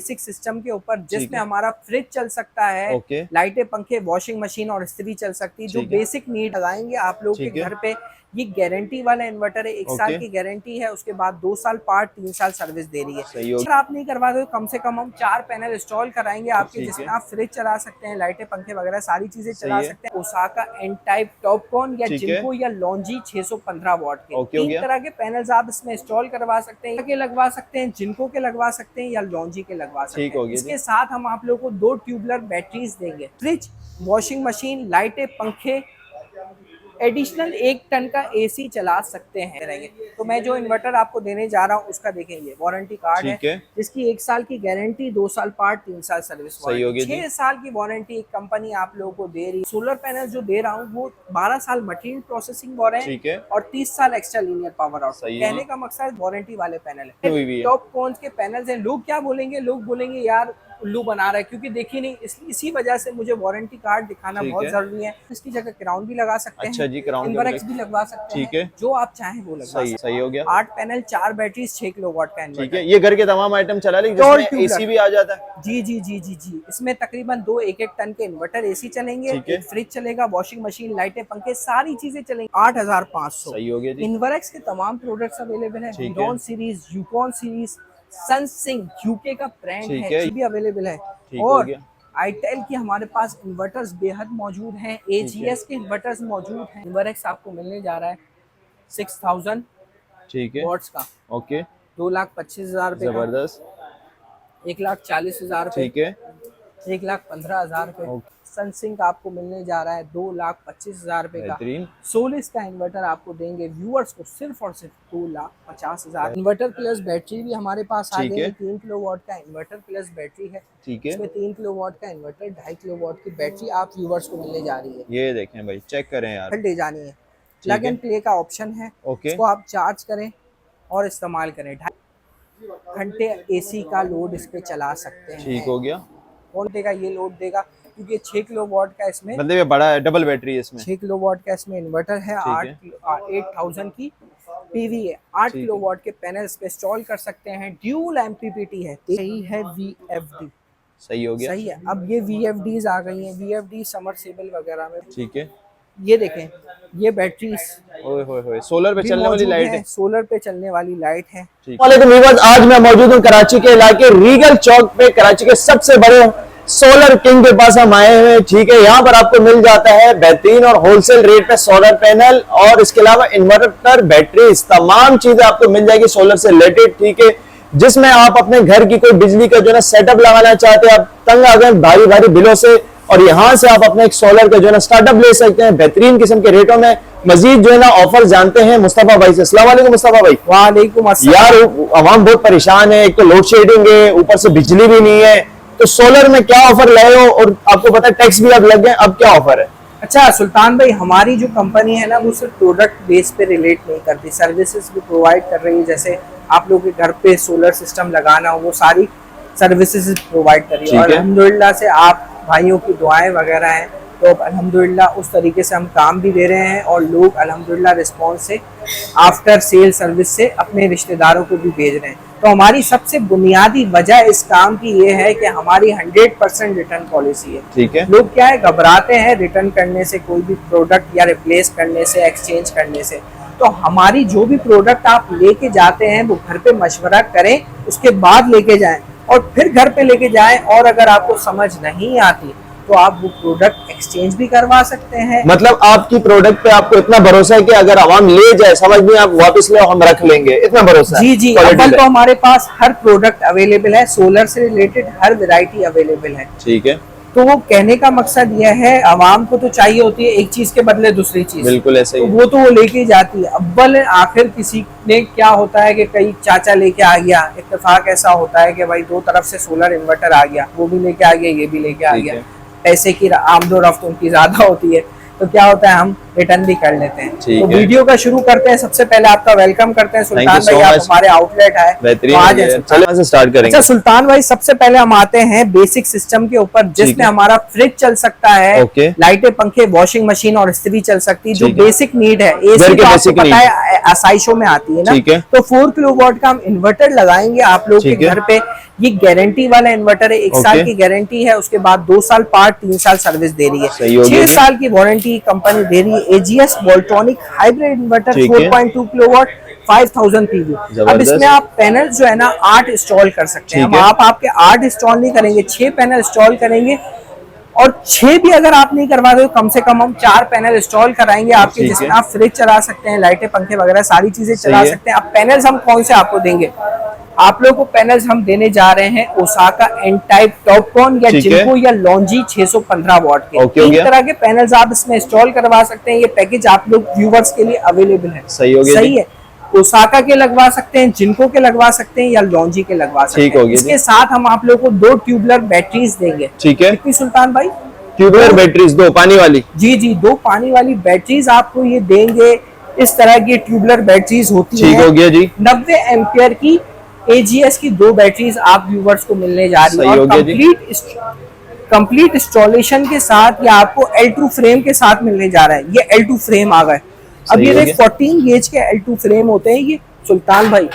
Basic system के ऊपर जिसमें हमारा फ्रिज चल सकता है, लाइटें, पंखे, वॉशिंग मशीन और इस्त्री चल सकती है। जो बेसिक नीड लगाएंगे आप लोग के घर पे। ये गारंटी वाला इन्वर्टर है, 1 साल की गारंटी है, उसके बाद 2 साल पार्ट, 3 साल सर्विस दे रही है। अगर आप नहीं करवाते तो कम से कम हम 4 पैनल इंस्टॉल कराएंगे आपके, जिसमें आप फ्रिज चला सकते हैं, लाइटें, पंखे वगैरह सारी चीजें चला सकते हैं। ओसाका एन टाइप टॉपकॉन या जिनको या लॉन्जी 615 वॉट के 3 तरह के पैनल्स आप इसमें इंस्टॉल करवा सकते हैं। के लगवा सकते हैं, जिनको के लगवा सकते हैं या लॉन्जी के लगवा सकते हैं। इसके साथ हम आप लोगों को 2 ट्यूबलर बैटरीज देंगे। फ्रिज, वॉशिंग मशीन, लाइटें, पंखे, एडिशनल 1 टन का एसी चला सकते हैं रहेंगे। तो मैं जो इन्वर्टर आपको देने जा रहा हूँ उसका देखेंगे, वारंटी कार्ड है जिसकी 1 साल की गारंटी, 2 साल पार्ट, 3 साल सर्विस वारंटी, 6 साल की वारंटी एक कंपनी आप लोगों को दे रही है। सोलर पैनल जो दे रहा हूँ वो 12 साल मटेरियल प्रोसेसिंग वारंटी और 30 साल एक्स्ट्रा लीनियर पावर आउट। कहने का मकसद वारंटी वाले पैनल है। टॉपकॉन के पैनल्स हैं। लोग क्या बोलेंगे, लोग बोलेंगे यार उल्लू बना रहा है, क्योंकि देखिए नहीं, इसी वजह से मुझे वारंटी कार्ड दिखाना बहुत जरूरी है। इसकी जगह क्राउन भी लगा सकते हैं, इन्वर्क्स भी लगवा सकते हैं, जो आप चाहें वो लगवा सकते हैं। सही हो गया। 8 पैनल, 4 बैटरी, 6 किलोवाट का इन्वर्टर। ये घर के तमाम आइटम चला लेंगे, जिसमें एसी भी आ जाता है। जी जी जी जी जी। इसमें तकरीबन 2 1-1 टन के इन्वर्टर एसी चलेंगे, एक फ्रिज चलेगा, वॉशिंग मशीन, लाइटें, पंखे, सारी चीजें चलेंगी। 8500। सही हो गया जी। इन्वर्क्स के तमाम प्रोडक्ट्स अवेलेबल है। विडॉन सीरीज, यूकॉन सीरीज, सनसिंग यूके का ब्रांड है, भी अवेलेबल है। और आईटेल की हमारे पास इन्वर्टर्स बेहद मौजूद हैं। एजीएस के इन्वर्टर्स मौजूद हैं। इन्वर्क्स आपको मिलने जा रहा है 6000 वॉट्स का। 2,25,000 रुपए, जबरदस्त। 1,40,000 रुपए, 1,15,000 रुपए। सनसिंग का आपको मिलने जा रहा है 2,25,000 रुपए का। सोलिस का इन्वर्टर आपको देंगे व्यूअर्स को सिर्फ और सिर्फ 2,50,000। इन्वर्टर प्लस बैटरी भी हमारे पास आ गई है। 3 किलोवाट का इन्वर्टर प्लस बैटरी है। इसमें 3 किलोवाट का इन्वर्टर, 2.5 किलोवाट की बैटरी आप व्यूअर्स को मिलने जा रही है। ये देखें भाई, चेक करें यार, ले जानी है। प्लग एंड प्ले का ऑप्शन है, इसको आप चार्ज करें और इस्तेमाल करें। 2.5 घंटे एसी का लोड इस पे चला सकते हैं। ठीक हो गया। कौन देगा? ये लोड देगा, क्योंकि 6 किलोवाट का इसमें, मतलब ये बड़ा है, डबल बैटरी है इसमें। 6 किलोवाट का इसमें इन्वर्टर है। 8000 की पीवी है। 8 किलोवाट के पैनल्स पे इंस्टॉल कर सकते हैं। ड्यूल एमपीपीटी है। सही है वीएफडी। सही हो गया। सही है। अब ये वीएफडीज आ गई हैं, वीएफडी समरसेबल वगैरह में। ठीक है। ये देखें, ये बैटरी सोलर पे चलने वाली लाइट है। सोलर पे चलने वाली लाइट है। आज मैं मौजूद हूँ कराची के इलाके रीगल चौक पे, कराची के सबसे बड़े सोलर किंग के पास हम आए हुए। ठीक है, यहाँ पर आपको मिल जाता है बेहतरीन और होलसेल रेट पे सोलर पैनल और इसके अलावा इन्वर्टर, बैटरीज, तमाम चीजें आपको मिल जाएगी सोलर से रिलेटेड। ठीक है, जिसमें आप अपने घर की कोई बिजली का जो ना सेटअप लगाना चाहते हैं, आप तंग आ गए भारी भारी बिलों से, और यहाँ से आप अपने एक सोलर का जो ना स्टार्टअप ले सकते हैं बेहतरीन किस्म के रेटों में। मजीद जो है ना ऑफर जानते हैं मुस्तफा भाई से। अस्सलाम वालेकुम मुस्तफा भाई। वालेकुम अस्सलाम। यार आवाम बहुत परेशान है, एक तो लोड शेडिंग है, ऊपर से बिजली भी नहीं है, तो सोलर में क्या ऑफर लाए हो? और आपको पता है टैक्स भी अब लग गए, अब क्या ऑफर है? अच्छा सुल्तान भाई, हमारी जो कंपनी है ना वो सिर्फ प्रोडक्ट बेस पे रिलेट नहीं करती, सर्विसेज भी प्रोवाइड कर रही है। जैसे आप लोग के घर पे सोलर सिस्टम लगाना हो, वो सारी सर्विसेज प्रोवाइड कर रही है। और अल्हम्दुलिल्लाह से आप भाइयों की दुआएं वगैरह हैं, तो अल्हम्दुलिल्लाह उस तरीके से हम काम भी दे रहे हैं और लोग अल्हम्दुलिल्लाह रिस्पॉन्स से आफ्टर सेल सर्विस से अपने रिश्तेदारों को भी भेज रहे हैं। तो हमारी सबसे बुनियादी वजह इस काम की ये है कि हमारी 100% रिटर्न पॉलिसी है। ठीक है। लोग क्या है, घबराते हैं रिटर्न करने से, कोई भी प्रोडक्ट या रिप्लेस करने से, एक्सचेंज करने से। तो हमारी जो भी प्रोडक्ट आप लेके जाते हैं वो घर पे मशवरा करें, उसके बाद लेके जाएं और फिर घर पे लेके जाएं। और अगर आपको समझ नहीं आती तो आप वो प्रोडक्ट एक्सचेंज भी करवा सकते हैं। मतलब आपकी प्रोडक्ट पे आपको इतना भरोसा है कि अगर आवाम ले जाए, समझ नहीं, आप वापस ले हम रख लेंगे, इतना भरोसा? जी जी। अव्वल तो हमारे पास हर प्रोडक्ट अवेलेबल है, सोलर से रिलेटेड हर वैरायटी अवेलेबल है। ठीक है। तो वो कहने का मकसद यह है, आवाम को तो चाहिए होती है एक चीज के बदले दूसरी चीज। बिल्कुल ऐसे ही। तो वो लेके जाती है। अव्वल आखिर किसी ने क्या होता है कि कई चाचा लेके आ गया, इत्तेफाक ऐसा होता है कि भाई 2 तरफ से सोलर इन्वर्टर आ गया, वो भी लेके आ गया, ये भी लेके आ गया। पैसे की आमदो रफ्त उनकी ज्यादा होती है, तो क्या होता है हम रिटर्न भी कर लेते हैं। ठीक तो है। वीडियो का शुरू करते हैं। सबसे पहले आपका वेलकम करते हैं सुल्तान भाई, आप हमारे आउटलेट आए। चलो से स्टार्ट करेंगे। अच्छा सुल्तान भाई, सबसे पहले हम आते हैं बेसिक सिस्टम के ऊपर, जिसमें हमारा फ्रिज चल सकता है, लाइटें, पंखे, वॉशिंग मशीन और इस्त्री चल सकती है, जो बेसिक नीड है। एसी तो आपको पता है आसाइशों में आती है ना, तो 4 किलोवाट का हम इन्वर्टर लगाएंगे आप लोग के घर पे। ये गारंटी वाला इन्वर्टर है, 1 साल की गारंटी है, उसके बाद 2 साल पार्ट, 3 साल सर्विस दे रही है, 6 साल की वारंटी कंपनी दे रही है। AGS Voltronic hybrid inverter 4.2 kilowatt 5000 PV. अब इसमें आप पैनल जो है ना 8 इंस्टॉल कर सकते हैं। हम आपके 8 इंस्टॉल नहीं करेंगे, 6 पैनल इंस्टॉल करेंगे, और 6 भी अगर आप नहीं करवा दो, कम से कम हम 4 पैनल इंस्टॉल कराएंगे आपके, जिसमें आप फ्रिज चला सकते हैं, लाइटें, पंखे वगैरह सारी चीजें चला सकते हैं। अब पैनल्स हम कौन से आपको देंगे? आप लोगों को पैनल्स हम देने जा रहे हैं ओसाका एन टाइप टॉपकॉन या जिनको या लॉन्जी 615 वॉट के। 3 तरह के पैनल्स आप इसमें इंस्टॉल करवा सकते हैं। ये पैकेज आप लोग व्यूवर्स के लिए अवेलेबल है। सही है। ओसाका के लगवा सकते हैं, जिनको के लगवा सकते हैं, या लॉन्जी के लगवा सकते हैं। इसके साथ हम आप लोगों को 2 ट्यूबलर बैटरीज देंगे। ठीक है। कितनी सुल्तान भाई? ट्यूबलर बैटरीज 2 पानी वाली? जी 2 पानी वाली बैटरीज आपको ये देंगे। इस तरह की ट्यूबलर बैटरीज होती है। ठीक हो गया जी। 90 एम्पियर की एजीएस की 2 बैटरीज आप व्यूवर्स को मिलने जा रही है, और कंप्लीट इंस्टॉलेशन के साथ या आपको L2 फ्रेम के साथ मिलने जा रहा है। ये L2 फ्रेम आ गए। अब ये 14 गेज के L2 फ्रेम होते हैं ये सुल्तान भाई।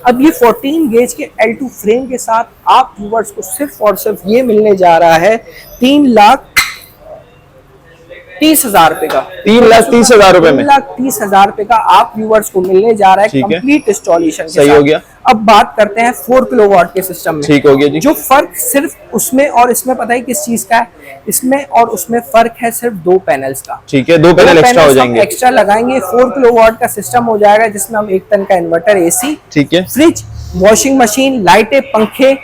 अब ये 14 गेज के L2 फ्रेम के साथ आप व्यूवर्स को सिर्फ और सिर्फ ये मिलने जा रहा है 3,30,000 रुपए का। 3,30,000 रुपए में 3,30,000 रुपए का आप व्यूवर्स को मिलने जा रहा है कंप्लीट इंस्टॉलेशन। सही हो गया। अब बात करते हैं 4 किलोवाट के सिस्टम में। ठीक हो गया जी। जो फर्क सिर्फ उसमें और इसमें पता है किस चीज का है? इसमें और उसमें फर्क है सिर्फ 2 पैनल्स का। ठीक है, 2 पैनल एक्स्ट्रा हो जाएंगे, एक्स्ट्रा लगाएंगे। 4 किलोवाट का सिस्टम हो जाएगा, जिसमें हम 1 टन का इन्वर्टर, एसी, ठीक है, फ्रिज, वॉशिंग मशीन, लाइटें, पंखे,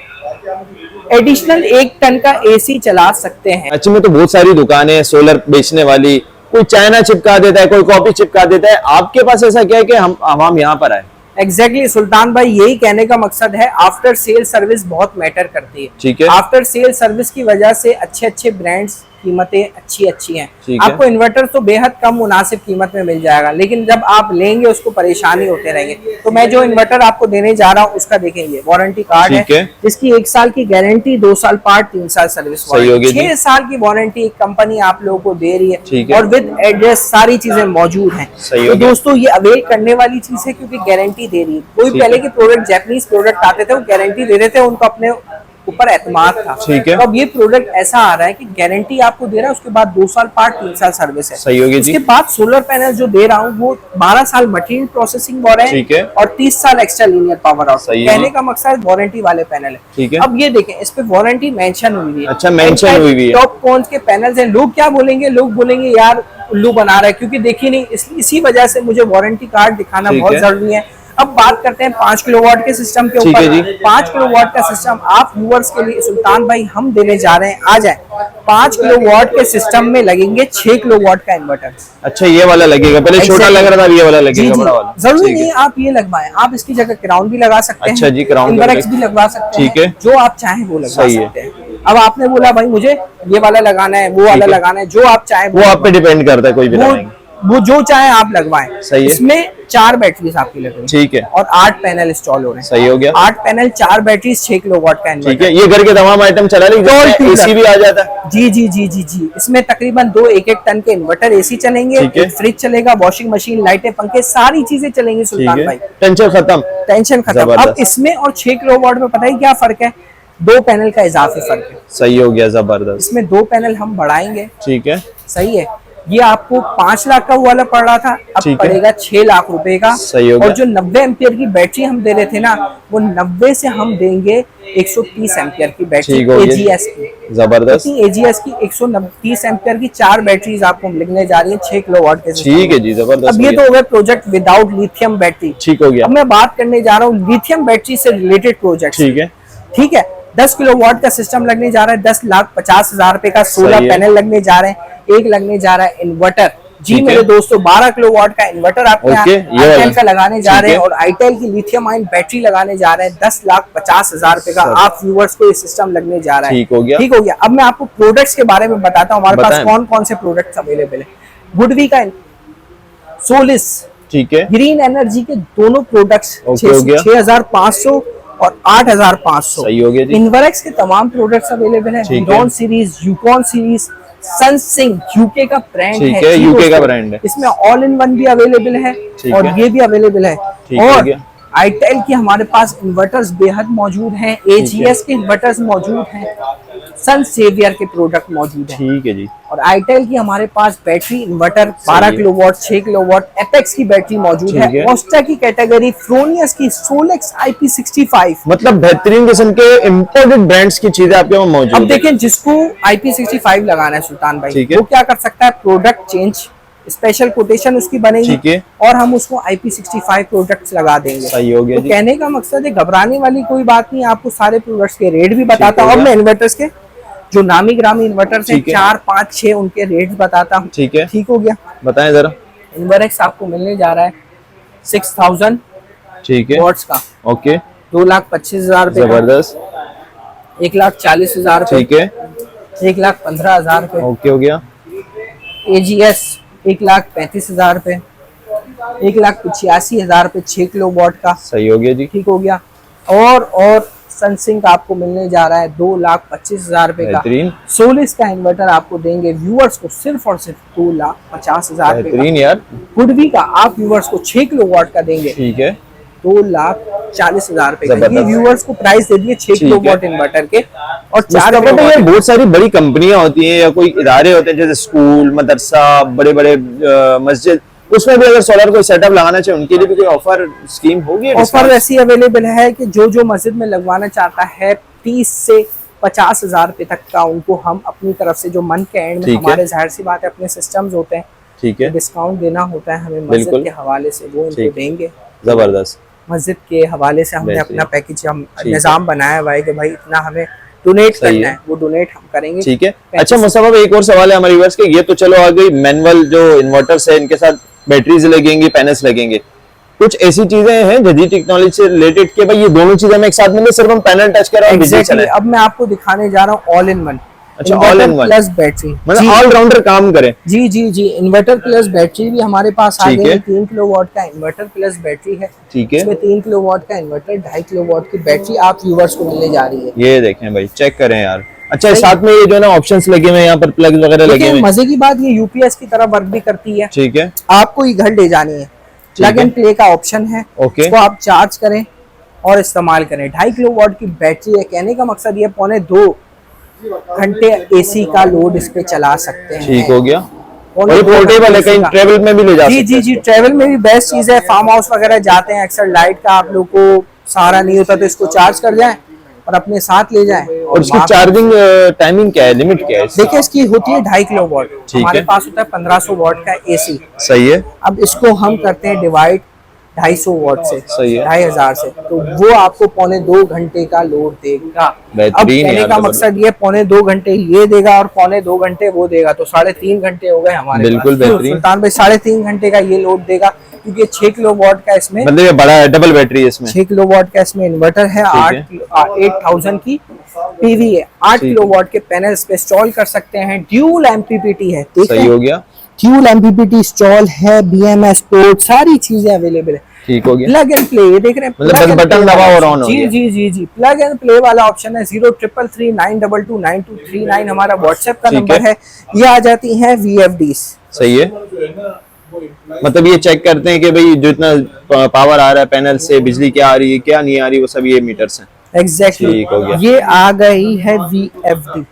एडिशनल 1 टन का एसी चला सकते हैं। अच्छा, में तो बहुत सारी दुकानें हैं सोलर बेचने वाली, कोई चाइना चिपका देता है, कोई कॉपी चिपका देता है। आपके पास ऐसा क्या है कि हम यहाँ पर आए? एग्जैक्टली सुल्तान भाई, यही कहने का मकसद है। आफ्टर सेल सर्विस बहुत मैटर करती है। ठीक है। आफ्टर सेल सर्विस की वजह से अच्छे ब्रांड्स, कीमतें अच्छी हैं। आपको इन्वर्टर तो बेहद कम मुनासिब कीमत में मिल जाएगा, लेकिन जब आप लेंगे उसको परेशानी होते रहेंगे। तो मैं जो इन्वर्टर आपको देने जा रहा हूँ उसका देखेंगे वारंटी कार्ड है, जिसकी 1 साल की गारंटी, 2 साल पार्ट, 3 साल सर्विस, 6 साल की वारंटी कंपनी आप लोगों को दे रही है, और विद एड्रेस सारी चीजें मौजूद है। तो दोस्तों ये अवेल करने वाली चीज है, क्योंकि गारंटी दे रही है। कोई पहले के प्रोडक्ट, जैपनीज प्रोडक्ट आते थे, वो गारंटी दे रहे थे, उनको अपने ऊपर एतमाद था। ठीक है। तो अब ये प्रोडक्ट ऐसा आ रहा है कि गारंटी आपको दे रहा है, उसके बाद 2 साल पार्ट, 3 साल सर्विस है। सही होगी जी। उसके बाद सोलर पैनल जो दे रहा हूँ वो 12 साल मटेरियल प्रोसेसिंग वारंटी और 30 साल एक्स्ट्रा लीनियर पावर आउट। कहने का मकसद वारंटी वाले पैनल है। ठीक है। अब ये देखें, इस पे वारंटी मेंशन हुई है। अच्छा, मेंशन हुई है। टॉप कौन के पैनल है। लोग क्या बोलेंगे? लोग बोलेंगे यार उल्लू बना रहा है, क्योंकि देखिए नहीं, इसी वजह से मुझे वारंटी कार्ड दिखाना बहुत जरूरी है। अब बात करते हैं 5 किलोवाट के सिस्टम के ऊपर। 5 किलोवाट का सिस्टम आप व्यूअर्स के लिए सुल्तान भाई हम देने जा रहे हैं। आ जाए, 5 किलोवाट के सिस्टम में लगेंगे 6 किलोवाट का इन्वर्टर। अच्छा, ये वाला लगेगा, पहले छोटा लग रहा था, ये वाला लगेगा बड़ा वाला। जरूरी नहीं आप ये लगवाएं, आप इसकी जगह क्राउन भी लगा सकते हैं। अच्छा जी, क्राउन भी लगवा सकते हैं। जो आप चाहें वो लगवा सकते हैं। अब आपने बोला भाई मुझे ये वाला लगाना है, वो वाला लगाना है, जो आप चाहें वो आप पे डिपेंड करता है, कोई भी वो जो चाहे आप लगवाएं। सही है। इसमें 4 बैटरीज आपकी लग रही है। ठीक है। और 8 पैनल इंस्टॉल हो रहे हैं। सही हो गया। 8 पैनल, 4 बैटरीज, 6 किलोवाट का इन्वर्टर। ठीक है। ये घर के तमाम आइटम चला लेंगे, एसी भी आ जाता है। जी। इसमें तकरीबन 2 1-1 टन के इन्वर्टर, एसी चलेंगे, फ्रिज चलेगा, वॉशिंग मशीन, लाइटें, पंखे, सारी चीजें चलेंगी सुल्तान भाई। टेंशन खत्म। अब इसमें और 6 किलोवाट में पता है क्या फर्क है? 2 पैनल का इजाफी फर्क है। सही हो गया, जबरदस्त। इसमें 2 पैनल हम बढ़ाएंगे। ठीक है। सही है। ये आपको 5 लाख का वाला पड़ रहा था, अब पड़ेगा 6 लाख रुपए का। सही हो गया। और जो 90 एम्पियर की बैटरी हम दे रहे थे ना, वो 90 से हम देंगे 130 एम्पियर की बैटरी एजीएस की। जबरदस्त। एजीएस की 130 एम्पियर की 4 बैटरीज आपको मिलने जा रही है 6 किलोवाट के। ठीक है जी, जबरदस्त। अब ये तो हो गया प्रोजेक्ट विदाउट लिथियम बैटरी। ठीक हो गया। अब मैं बात करने जा रहा हूँ लिथियम बैटरी से रिलेटेड प्रोजेक्ट। ठीक है। 10 किलोवाट का सिस्टम लगने जा रहा है, 10,50,000 रुपए का। 16 पैनल लगने जा रहे हैं, एक लगने जा रहा है इन्वर्टर। जी मेरे दोस्तों, 12 किलोवाट का इन्वर्टर आपको आईटेल का लगाने जा रहे हैं, और आईटेल की लिथियम आयन बैटरी लगाने जा रहे हैं। 10,50,000 रुपए का आप व्यूअर्स को ये सिस्टम लगने जा रहा है। ठीक हो गया। अब मैं आपको प्रोडक्ट्स के बारे में बताता हूँ, हमारे पास कौन कौन से प्रोडक्ट्स अवेलेबल है। गुडवी का सोलिस, ठीक है, ग्रीन एनर्जी के दोनों प्रोडक्ट्स ओके, हो गया। 6500 और 8500। सही हो गया जी। इनवरक्स के तमाम प्रोडक्ट्स अवेलेबल है। ठीक है। हीरोन सीरीज, यूकॉन सीरीज, सनसिंग यूके का ब्रांड ठीक है, है, जीरो यूके का स्टॉक। ब्रांड है। इसमें ऑल इन वन भी अवेलेबल है ठीक और है। ये भी अवेलेबल है। ठीक हो और गया। आईटेल की हमारे पास इन्वर्टर्स बेहद मौजूद हैं, एजीएस के इन्वर्टर्स मौजूद हैं, सन सेवियर के प्रोडक्ट मौजूद हैं। ठीक है जी। और आईटेल की हमारे पास बैटरी इन्वर्टर सही 12 है। किलोवाट, 6 किलोवाट एपेक्स की बैटरी मौजूद ठीक है। है। ओस्टा की कैटेगरी, फ्रोनियस की, सोलेक्स IP65। मतलब बेहतरीन किस्म के इम्पोर्टेड ब्रांड्स की चीजें आपके वहाँ मौजूद अब है। देखें, जिसको IP65 लगाना है सुल्तान भाई, ठीक है। वो क्या कर सकता है, प्रोडक्ट चेंज, स्पेशल कोटेशन उसकी बनेगी ठीक है। और हम उसको IP65 प्रोडक्ट्स लगा देंगे। सही हो गया तो जी। कहने का मकसद है घबराने वाली कोई बात नहीं, आपको सारे प्रोडक्ट्स के रेट भी बताता हो हूँ। अब गया। मैं इन्वर्टर्स के जो नामी ग्रामी इन्वर्टर्स हैं, ठीक है। 4, 5, 6 उनके रेट्स बताता हूँ। ठीक है, ठीक हो गया। बताएं जरा। इन्वर्क्स आपको मिलने जा रहा है 6000 ठीक है, वॉट्स का, ओके, 2,25,000 रुपए का, जबरदस्त, 1,40,000 रुपए, ठीक है, 1,15,000 रुपए, ओके हो गया। AGS 1,35,000 रुपए, 1,85,000 रुपए 6 किलो वॉट का। सही हो गया जी। ठीक हो गया। और सनसिंक आपको मिलने जा रहा है 2,25,000 रुपए का। बेहतरीन, सोलिस का इन्वर्टर आपको देंगे व्यूअर्स को सिर्फ और सिर्फ 2,50,000 रुपए का। बेहतरीन यार। गुडवी का आप व्यूअर्स को 6 किलो वॉट का देंगे ठीक है, 2,40,000 रुपए का। जबरदस्त। ये व्यूअर्स को प्राइस दे दिए 6 किलो ठीक है। वॉट इन्वर्टर के। और 4 मुस्तफा किलो भाई, ये वॉट बहुत सारी बड़ी कंपनियां होती हैं या कोई इदारे होते हैं जैसे स्कूल, मदरसा, बड़े बड़े मस्जिद, उसमें भी अगर सोलर कोई सेटअप लगाना चाहिए उनके लिए भी कोई ऑफर स्कीम होगी? ऑफर ऐसी अवेलेबल है कि जो मस्जिद में लगवाना चाहता है 30 से 50,000 रुपए तक का, उनको हम अपनी तरफ से जो मन के एंड में ठीक है। हमारे जाहिर सी बात है अपने सिस्टम्स होते हैं, ठीक है, डिस्काउंट देना होता है हमें मस्जिद बिल्कुल। के हवाले से, वो इनको ठीक। देंगे। जबरदस्त, मस्जिद के हवाले से हमने बेहतरीन। अपना पैकेज, हम ठीक है। निज़ाम बनाया हुआ है कि भाई इतना हमें डोनेट सही करना है। है, वो डोनेट हम करेंगे। ठीक है। अच्छा मुस्तफा भाई, एक और सवाल है हमारे व्यूअर्स के, ये तो चलो आ गई मैनुअल जो इन्वर्टर्स है, इनके साथ बैटरीज लगेंगी, पैनल्स लगेंगे, कुछ ऐसी चीजें हैं जदीद टेक्नोलॉजी से रिलेटेड कि भाई ये दोनों चीजें हमें एक साथ मिले, सिर्फ हम पैनल टच करें और बिजली चले? अब मैं आपको दिखाने जा रहा हूँ ऑल इन वन। अच्छा, all in one। Plus battery, मतलब ऑलराउंडर काम करें। जी जी जी। इन्वर्टर प्लस बैटरी भी हमारे पास आ ठीक गई है। है। 3 किलोवाट का इन्वर्टर प्लस बैटरी है। ठीक है, इसमें 3 किलोवाट का इन्वर्टर, 2.5 किलोवाट की बैटरी आप व्यूवर्स को मिलने जा रही है। ये देखें भाई, चेक करें यार। अच्छा, साथ में ये जो है ना ऑप्शंस लगे हुए हैं, यहाँ पर प्लग वगैरह लगे देखिए, हुए हैं। मजे की बात, ये यूपीएस की तरह वर्क भी करती है। ठीक है, आपको ये घर ले जानी है, प्लग एंड प्ले का ऑप्शन है, ओके। इसको आप चार्ज करें और इस्तेमाल करें। 2.5 किलोवाट की बैटरी है। कहने का मकसद ये 2.25 घंटे एसी का लोड इस पे चला सकते हैं। ठीक हो गया। और ये 2.25 पोर्टेबल है, घंटे कहीं का। ट्रेवल में भी ले जा जी सकते जी हैं जी, इसको। ट्रेवल में भी बेस्ट चीज है। फार्म हाउस वगैरह जाते हैं अक्सर, लाइट का आप लोग को सहारा नहीं होता, तो इसको चार्ज कर जाएं और अपने साथ ले जाएं। और इसकी वहाँ- चार्जिंग टाइमिंग क्या है, लिमिट क्या है इसकी? देखिए, इसकी होती है 2.5 किलोवाट। ठीक हमारे है। पास होता है 1500 वाट का एसी। सही है, अब इसको हम करते हैं डिवाइड 250 वाट से, सही है। 2,500 से, तो वो आपको 1.25 घंटे का लोड देगा। अब बेहतरीन कहने यार, का जबरदस्त। मकसद ये 1.25 घंटे ये देगा और 1.25 घंटे वो देगा, तो 3.5 घंटे हो गए हमारे बिल्कुल पास। बेहतरीन। सुल्तान भाई 3.5 घंटे का ये लोड देगा, क्योंकि 6 किलो वाट का इसमें, मतलब ये बड़ा है, डबल बैटरी है इसमें। 6 किलो वाट का इसमें इन्वर्टर है। 8000 की पीवी है। 8 ठीक किलो वाट के पैनल्स पे इंस्टॉल कर सकते हैं। ड्यूल एमपीपीटी है, ठीक सही है, हो गया, ड्यूल एमपीपीटी इंस्टॉल है, BMS पोर्ट, सारी चीजें अवेलेबल है। ठीक हो गया। प्लग एंड प्ले, ये देख रहे हैं, मतलब plug बस and बटन play दबाओ वाला और option। on हो जी गया। जी जी जी, प्लग एंड प्ले वाला ऑप्शन है। 0333922939 हमारा व्हाट्सएप का ठीक नंबर है। है। ये आ जाती हैं VFDs। सही है, मतलब ये चेक करते हैं कि भाई जो इतना पावर आ रहा है पैनल से, बिजली क्या आ रही है क्या नहीं आ रही, वो सब ये मीटर्स हैं। एग्जैक्टली, ठीक हो गया। ये आ गई है VFD।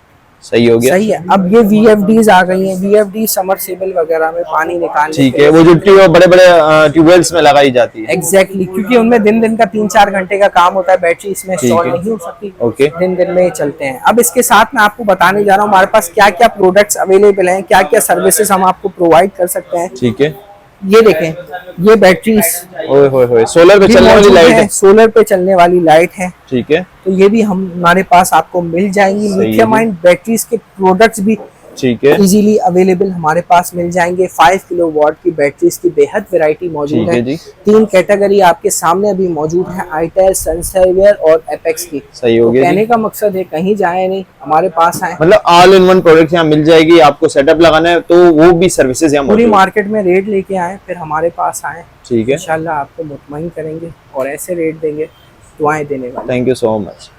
सही हो गया, सही है। अब ये VFDs आ गई हैं। VFD समरसेबल वगैरह में पानी निकालने ठीक के है। वो जो बड़े बड़े ट्यूबवेल्स में लगाई जाती है। एग्जैक्टली, क्योंकि उनमें दिन का 3-4 घंटे का काम होता है, बैटरी इसमें इंस्टॉल है। नहीं हो सकती, ओके। दिन में चलते हैं। अब इसके साथ मैं आपको बताने जा रहा हूँ हमारे पास क्या क्या प्रोडक्ट्स अवेलेबल हैं, क्या क्या सर्विसेज हम आपको प्रोवाइड कर सकते हैं। ठीक है, ये देखें, ये बैटरीज ओए होए होए, सोलर पे चलने वाली लाइट है। सोलर पे चलने वाली लाइट है, ठीक है, तो ये भी हमारे पास आपको मिल जाएंगी। सही है। लिथियम आयन बैटरीज के प्रोडक्ट्स भी ठीक है, इजीली अवेलेबल हमारे पास मिल जाएंगे। 5 किलोवाट की बैटरीज की बेहद वैरायटी मौजूद है जी। 3 कैटेगरी आपके सामने अभी मौजूद है, आईटेल, सनसेवियर और एपेक्स की। सही हो गया। कहने का मकसद है कहीं जाए नहीं, हमारे पास आए, मतलब ऑल इन वन प्रोडक्ट यहाँ मिल जाएगी। आपको सेटअप लगाना है तो वो भी सर्विसेज यहाँ पूरी मौजूद है। मार्केट में रेट लेके आए फिर हमारे पास आए, ठीक है, इंशाल्लाह आपको मुतमईन करेंगे और ऐसे रेट देंगे, दुआएं देने वाले। Thank you so much.